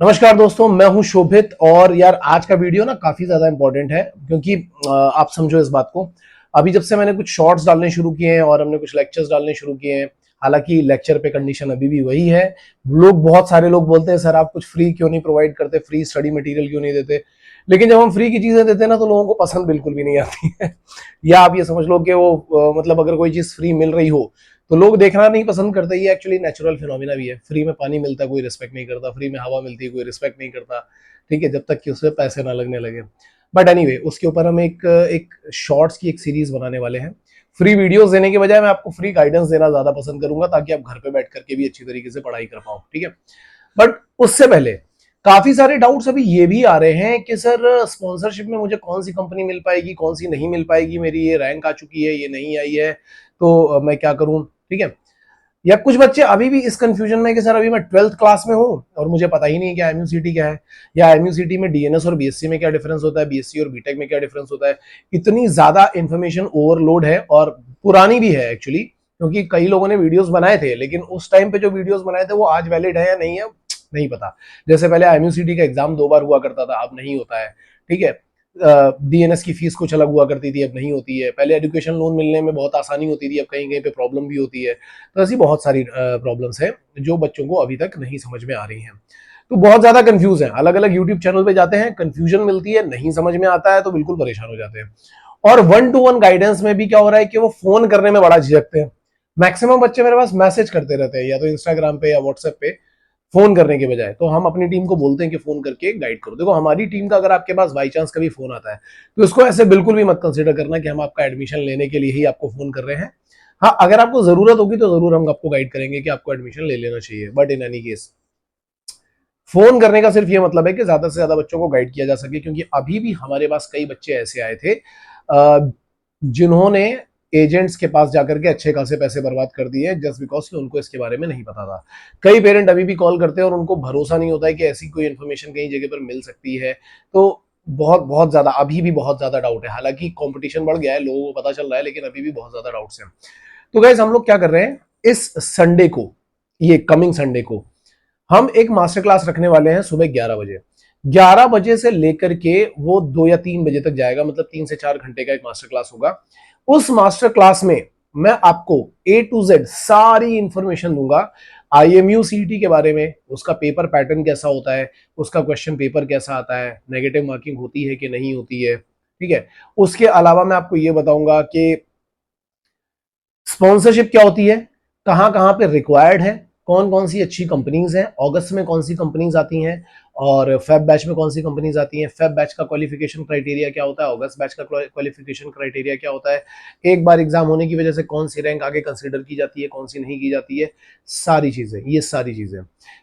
नमस्कार दोस्तों, मैं हूं शोभित। और यार आज का वीडियो ना काफी ज्यादा इंपॉर्टेंट है क्योंकि आप समझो इस बात को। अभी जब से मैंने कुछ शॉर्ट्स डालने शुरू किए हैं और हमने कुछ लेक्चर्स डालने शुरू किए हैं, हालांकि लेक्चर पे कंडीशन अभी भी वही है। बहुत सारे लोग बोलते हैं सर आप कुछ फ्री क्यों नहीं प्रोवाइड करते, फ्री स्टडी मटेरियल क्यों नहीं देते। लेकिन जब हम फ्री की चीजें देते हैं ना तो लोगों को पसंद बिल्कुल भी नहीं आती है। या आप ये समझ लो कि वो मतलब अगर कोई चीज फ्री मिल रही हो तो लोग देखना नहीं पसंद करते। ये एक्चुअली नेचुरल फिनोमिना भी है। फ्री में पानी मिलता है कोई रिस्पेक्ट नहीं करता, फ्री में हवा मिलती है कोई रिस्पेक्ट नहीं करता, ठीक है, जब तक कि उसमें पैसे ना लगने लगे। बट एनीवे, उसके ऊपर हम एक शॉर्ट्स की एक सीरीज बनाने वाले हैं। फ्री वीडियोस देने के बजाय मैं आपको फ्री गाइडेंस देना ज्यादा पसंद करूंगा ताकि आप घर पे बैठ करके भी अच्छी तरीके से पढ़ाई कर पाओ, ठीक है। बट उससे पहले काफी सारे डाउट्स अभी ये भी आ रहे हैं कि सर स्पॉन्सरशिप में मुझे कौन सी कंपनी मिल पाएगी, कौन सी नहीं मिल पाएगी, मेरी ये रैंक आ चुकी है, ये नहीं आई है, तो मैं क्या करूं, ठीक है। या कुछ बच्चे अभी भी इस कंफ्यूजन में कि सर अभी मैं 12th क्लास में हूं और मुझे पता ही नहीं कि एमयूसीटी क्या है, या एमयूसीटी में डीएनएस और बीएससी में क्या डिफरेंस होता है, बीएससी और बीटेक में क्या डिफरेंस होता है। इतनी ज्यादा इंफॉर्मेशन ओवरलोड है और पुरानी भी है एक्चुअली, क्योंकि कई लोगों ने वीडियोस बनाए थे लेकिन उस टाइम पे जो वीडियोस बनाए थे वो आज वैलिड है या नहीं है नहीं पता। जैसे पहले एमयूसीटी का एग्जाम 2 बार हुआ करता था, अब नहीं होता है, ठीक है। डीएनएस की फीस कुछ अलग हुआ करती थी, अब नहीं होती है। पहले एजुकेशन लोन मिलने में बहुत आसानी होती थी, अब कहीं कहीं पे प्रॉब्लम भी होती है। तो ऐसी बहुत सारी प्रॉब्लम्स हैं जो बच्चों को अभी तक नहीं समझ में आ रही हैं। तो बहुत ज्यादा कंफ्यूज है, अलग अलग यूट्यूब चैनल पे जाते हैं, कंफ्यूजन मिलती है, नहीं समझ में आता है तो बिल्कुल परेशान हो जाते हैं। और 1-to-1 गाइडेंस में भी क्या हो रहा है कि वो फोन करने में बड़ा झिझकते हैं। मैक्सिमम बच्चे मेरे पास मैसेज करते रहते हैं, या तो इंस्टाग्राम पे या व्हाट्सएप पे, फोन करने के बजाय। तो हम अपनी टीम को बोलते हैं कि फोन करके गाइड करो। देखो, हमारी टीम का अगर आपके पास बाई चांस कभी फोन आता है तो इसको ऐसे बिल्कुल भी मत कंसीडर करना कि हम आपका एडमिशन लेने के लिए ही आपको फोन कर रहे हैं। हाँ, अगर आपको जरूरत होगी तो जरूर हम आपको गाइड करेंगे कि आपको एडमिशन ले लेना चाहिए, but in any case phone करने का सिर्फ ये मतलब है कि ज्यादा से ज्यादा बच्चों को गाइड किया जा सके। क्योंकि अभी भी हमारे पास कई बच्चे ऐसे आए थे जिन्होंने एजेंट्स के पास जाकर के अच्छे खासे पैसे बर्बाद कर दिए जस्ट बिकॉज कि उनको इसके बारे में नहीं पता था। कई पेरेंट अभी भी कॉल करते हैं और उनको भरोसा नहीं होता है कि ऐसी कोई इन्फॉर्मेशन कहीं जगह पर मिल सकती है। तो बहुत बहुत ज्यादा, अभी भी बहुत ज्यादा डाउट है। हालांकि कंपटीशन बढ़ गया है, लोगों को पता चल रहा है, लेकिन अभी भी बहुत ज्यादा डाउट्स हैं। तो गाइस, हम लोग क्या कर रहे हैं इस संडे को, ये कमिंग संडे को हम एक मास्टर क्लास रखने वाले हैं सुबह 11 बजे। 11 बजे से लेकर के वो 2 या 3 बजे तक जाएगा, मतलब 3 से 4 घंटे का एक मास्टर क्लास होगा। उस मास्टर क्लास में मैं आपको A to Z सारी इंफॉर्मेशन दूंगा IMU-CET के बारे में, उसका पेपर पैटर्न कैसा होता है, उसका क्वेश्चन पेपर कैसा आता है, नेगेटिव मार्किंग होती है कि नहीं होती है, ठीक है। उसके अलावा मैं आपको यह बताऊंगा कि स्पॉन्सरशिप क्या होती है, कहां कहां पे रिक्वायर्ड है, कौन कौन सी अच्छी कंपनीज हैं, अगस्त में कौन सी कंपनीज आती हैं, और फेब बैच में कौन सी कंपनीज आती हैं, फेब बैच का क्वालिफिकेशन क्राइटेरिया क्या होता है, अगस्त बैच का क्वालिफिकेशन क्राइटेरिया क्या होता है, एक बार एग्जाम होने की वजह से कौन सी रैंक आगे कंसीडर की जाती है, कौन सी नहीं की जाती है, सारी चीजें, ये सारी चीजें।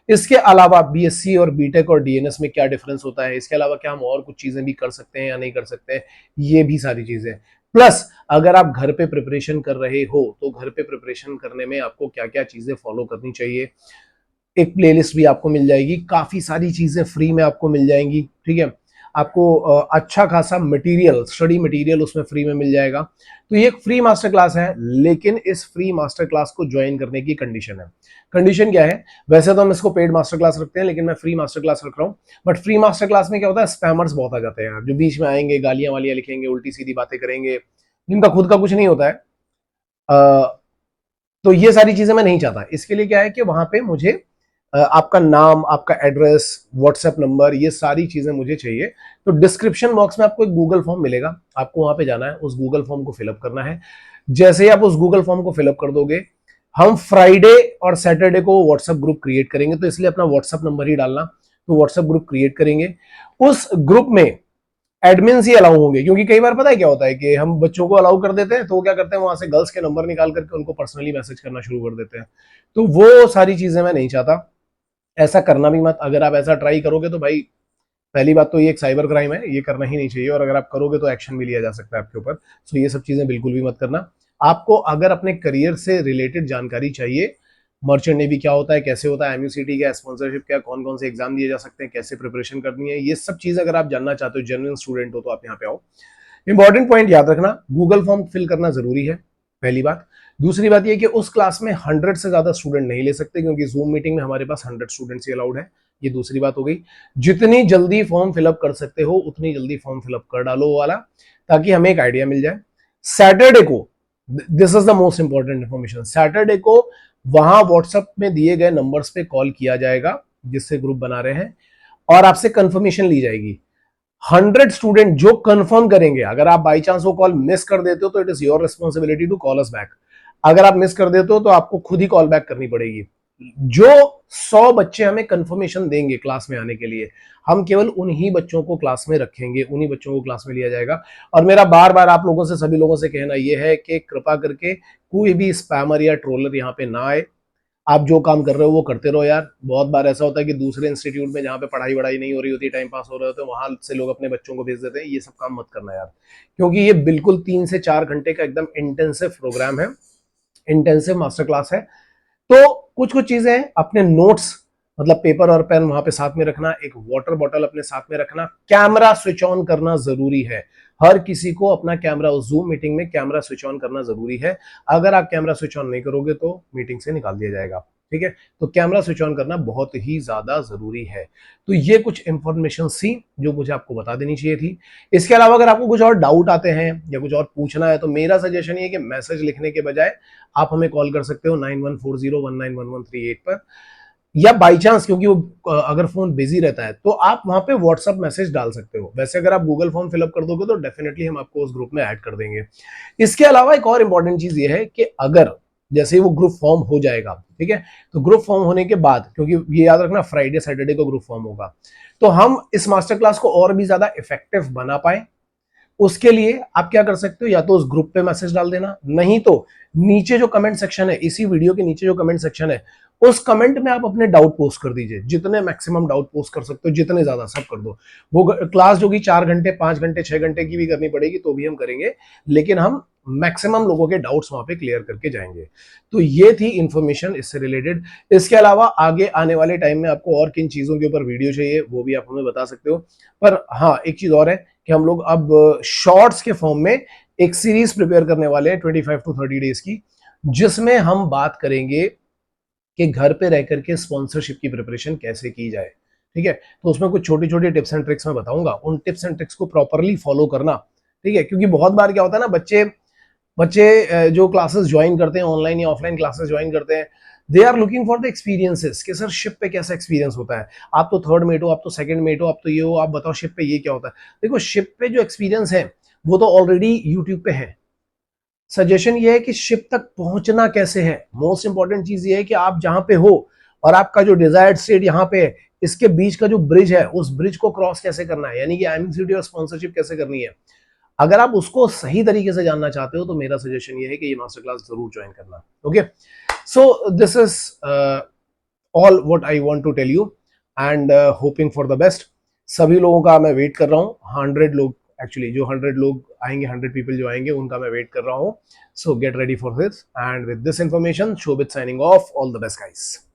इसके अलावा बीएससी और बीटेक और डीएनएस में क्या डिफरेंस होता है, इसके अलावा क्या हम और कुछ चीजें भी कर सकते हैं या नहीं कर सकते हैं, ये भी सारी चीजें। प्लस अगर आप घर पे प्रिपरेशन कर रहे हो तो घर पे प्रिपरेशन करने में आपको क्या क्या चीजें फॉलो करनी चाहिए, एक प्लेलिस्ट भी आपको मिल जाएगी, काफी सारी चीजें फ्री में आपको मिल जाएंगी, ठीक है। आपको अच्छा खासा मटेरियल, स्टडी मटेरियल उसमें फ्री में मिल जाएगा। तो ये एक फ्री मास्टर क्लास है, लेकिन इस फ्री मास्टर क्लास को ज्वाइन करने की कंडीशन है। कंडीशन क्या है, वैसे तो हम इसको पेड मास्टर क्लास रखते हैं लेकिन मैं फ्री मास्टर क्लास रख रहा हूँ। बट फ्री मास्टर क्लास में क्या होता है, स्पैमर्स बहुत आ जाते हैं जो बीच में आएंगे, गालियां वालियां लिखेंगे, उल्टी सीधी बातें करेंगे, जिनका खुद का कुछ नहीं होता है। तो ये सारी चीजें मैं नहीं चाहता। इसके लिए क्या है कि वहां पे मुझे आपका नाम, आपका एड्रेस, व्हाट्सएप नंबर, ये सारी चीजें मुझे चाहिए। तो डिस्क्रिप्शन बॉक्स में आपको एक गूगल फॉर्म मिलेगा, आपको वहां पे जाना है, उस गूगल फॉर्म को फिलअप करना है। जैसे ही आप उस गूगल फॉर्म को फिलअप कर दोगे, हम फ्राइडे और सैटरडे को व्हाट्सएप ग्रुप क्रिएट करेंगे। तो इसलिए अपना व्हाट्सएप नंबर ही डालना। तो व्हाट्सएप ग्रुप क्रिएट करेंगे, उस ग्रुप में एडमिन ही अलाउ होंगे। क्योंकि कई बार पता है क्या होता है कि हम बच्चों को अलाउ कर देते हैं तो वो क्या करते हैं, वहां से गर्ल्स के नंबर निकाल करके उनको पर्सनली मैसेज करना शुरू कर देते हैं। तो वो सारी चीजें मैं नहीं चाहता, ऐसा करना भी मत। अगर आप ऐसा ट्राई करोगे तो भाई, पहली बात तो ये एक साइबर क्राइम है, ये करना ही नहीं चाहिए, और अगर आप करोगे तो एक्शन भी लिया जा सकता है आपके ऊपर। सो ये सब चीजें बिल्कुल भी मत करना। आपको अगर अपने करियर से रिलेटेड जानकारी चाहिए, मर्चेंट नेवी क्या होता है, कैसे होता है, एमयूसीटी क्या, स्पॉन्सरशिप क्या, कौन कौन से एग्जाम दिए जा सकते हैं, कैसे प्रिपरेशन करनी है, ये सब चीज अगर आप जानना चाहते हो, जेन्युइन स्टूडेंट हो, तो आप यहाँ पे आओ। इंपॉर्टेंट पॉइंट याद रखना, गूगल फॉर्म फिल करना जरूरी है, पहली बात। दूसरी बात यह कि उस क्लास में 100 से ज्यादा स्टूडेंट नहीं ले सकते, क्योंकि जूम मीटिंग में हमारे पास 100 स्टूडेंट्स ही अलाउड है। ये दूसरी बात हो गई। जितनी जल्दी फॉर्म फिलअप कर सकते हो उतनी जल्दी फॉर्म फिलअप कर डालो वो वाला, ताकि हमें एक आइडिया मिल जाए। सैटरडे को, this is the most important information, Saturday को वहां व्हाट्सएप में दिए गए नंबर्स पे कॉल किया जाएगा जिससे ग्रुप बना रहे हैं, और आपसे कंफर्मेशन ली जाएगी। 100 स्टूडेंट जो कंफर्म करेंगे, अगर आप बाई चांस वो कॉल मिस कर देते हो तो it is your responsibility to call us back. अगर आप मिस कर देते हो तो आपको खुद ही कॉल बैक करनी पड़ेगी। जो 100 बच्चे हमें कंफर्मेशन देंगे क्लास में आने के लिए, हम केवल उन्हीं बच्चों को क्लास में रखेंगे, उन्हीं बच्चों को क्लास में लिया जाएगा। और मेरा बार बार आप लोगों से, सभी लोगों से कहना यह है कि कृपा करके कोई भी स्पैमर या ट्रोलर यहाँ पे ना आए। आप जो काम कर रहे हो वो करते रहो यार। बहुत बार ऐसा होता है कि दूसरे इंस्टीट्यूट में जहाँ पे पढ़ाई वढ़ाई नहीं हो रही होती, टाइम पास हो रहे होते हैं, वहां से लोग अपने बच्चों को भेज देते हैं। ये सब काम मत करना यार, क्योंकि ये बिल्कुल 3 से 4 घंटे का एकदम इंटेंसिव प्रोग्राम है, इंटेंसिव मास्टर क्लास है। तो कुछ कुछ चीजें अपने नोट्स, मतलब पेपर और पेन वहां पे साथ में रखना, एक वाटर बॉटल अपने साथ में रखना, कैमरा स्विच ऑन करना जरूरी है। हर किसी को अपना कैमरा, जूम मीटिंग में कैमरा स्विच ऑन करना जरूरी है। अगर आप कैमरा स्विच ऑन नहीं करोगे तो मीटिंग से निकाल दिया जाएगा। ठीक है, तो कैमरा स्विच ऑन करना बहुत ही ज्यादा जरूरी है। तो ये कुछ इंफॉर्मेशन सी जो मुझे आपको बता देनी चाहिए थी। इसके अलावा अगर आपको कुछ और डाउट आते हैं या कुछ और पूछना है तो मेरा सजेशन ये है कि मैसेज लिखने के बजाय आप हमें कॉल कर सकते हो 9140191138 पर, या बाई चांस, क्योंकि वो अगर फोन बिजी रहता है तो आप वहां पे व्हाट्सएप मैसेज डाल सकते हो। वैसे अगर आप गूगल फॉर्म फिलअप कर दोगे तो डेफिनेटली हम आपको उस ग्रुप में ऐड कर देंगे। इसके अलावा एक और इंपॉर्टेंट चीज ये है कि अगर जैसे ही वो ग्रुप फॉर्म हो जाएगा, ठीक है, तो ग्रुप फॉर्म होने के बाद, क्योंकि ये याद रखना फ्राइडे सैटरडे को ग्रुप फॉर्म होगा, तो हम इस मास्टर क्लास को और भी ज्यादा इफेक्टिव बना पाए, उसके लिए आप क्या कर सकते हो, या तो उस ग्रुप पे मैसेज डाल देना, नहीं तो नीचे जो कमेंट सेक्शन है, इसी वीडियो के नीचे जो कमेंट सेक्शन है, उस कमेंट में आप अपने डाउट पोस्ट कर दीजिए। जितने मैक्सिमम डाउट पोस्ट कर सकते हो, जितने ज्यादा सब कर दो। वो क्लास जो कि 4 घंटे 5 घंटे 6 घंटे की भी करनी पड़ेगी तो भी हम करेंगे, लेकिन हम मैक्सिमम लोगों के डाउट्स वहां पे क्लियर करके जाएंगे। तो ये थी इंफॉर्मेशन इससे रिलेटेड। इसके अलावा आगे आने वाले टाइम में आपको और किन चीजों के ऊपर वीडियो चाहिए वो भी आप हमें बता सकते हो। पर हाँ, एक चीज और है कि हम लोग अब शॉर्ट्स के फॉर्म में एक सीरीज प्रिपेयर करने वाले हैं 25 to 30 डेज की, जिसमें हम बात करेंगे कि घर पे रह करके स्पॉन्सरशिप की प्रिपरेशन कैसे की जाए। ठीक है, तो उसमें कुछ छोटी छोटी टिप्स एंड ट्रिक्स मैं बताऊंगा, उन टिप्स एंड ट्रिक्स को प्रॉपरली फॉलो करना। ठीक है, क्योंकि बहुत बार क्या होता है ना, बच्चे बच्चे जो क्लासेस ज्वाइन करते हैं, ऑनलाइन या ऑफलाइन क्लासेस ज्वाइन करते हैं, they are looking for the experiences कि सर शिप पे कैसा एक्सपीरियंस होता है। आप तो थर्ड मेट हो, आप तो सेकंड मेट हो, आप तो ये हो, आप बताओ शिप पे ये क्या होता है। देखो, शिप पे जो एक्सपीरियंस है वो तो ऑलरेडी यूट्यूब पे है। सजेशन ये है कि शिप तक पहुंचना कैसे है। मोस्ट इंपॉर्टेंट चीज ये है कि आप जहां पे हो और आपका जो डिजायर्ड स्टेट यहाँ पे है, इसके बीच का जो ब्रिज है, उस ब्रिज को क्रॉस कैसे करना है, यानी कि एमसीडी और स्पॉन्सरशिप कैसे करनी है। अगर आप उसको सही तरीके से जानना चाहते हो तो मेरा सजेशन ये है कि ये मास्टर क्लास जरूर ज्वाइन करना। Okay, so this is all what I want to tell you, and hoping for the best. सभी लोगों का मैं वेट कर रहा हूँ। 100 लोग, एक्चुअली जो 100 लोग आएंगे, 100 पीपल जो आएंगे, उनका मैं वेट कर रहा हूँ। सो get ready for this, and with this information, Shobhit signing off. All the best guys.